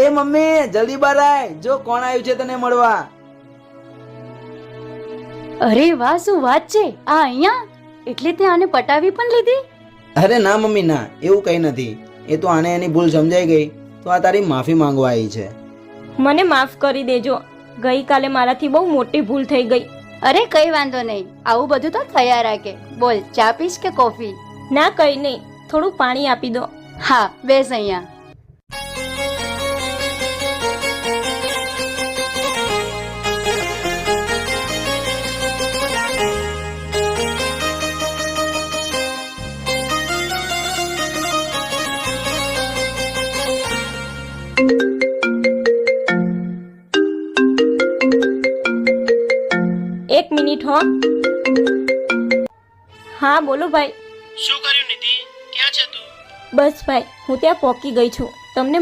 એ mummy જલ્દી બહાર આય, જો કોણ આવ્યું છે તને મળવા. અરે વાહ, શું વાત છે! આ અહીંયા એટલે તે આને પટાવી પણ લીધી? અરે ના મમ્મી ના, એવું કઈ નથી. એ તો આને એની ભૂલ સમજાઈ ગઈ તો આ તારી માફી માંગવા આવી છે. મને માફ કરી દેજો, ગઈકાલે મારાથી બહુ મોટી ભૂલ થઈ ગઈ. અરે કઈ વાંધો નહીં, આવું બધું તો થયા રાખે. બોલ, ચા પીશ કે કોફી? ના કઈ નહીં, થોડું પાણી આપી દો. હા, બેસ અહીંયા. એક મિનિટ હો. હા બોલો ભાઈ. શું કર્યું નિધિ? ક્યાં છે તું? બસ ભાઈ, હું ત્યાં પહોંચી ગઈ છું. તમને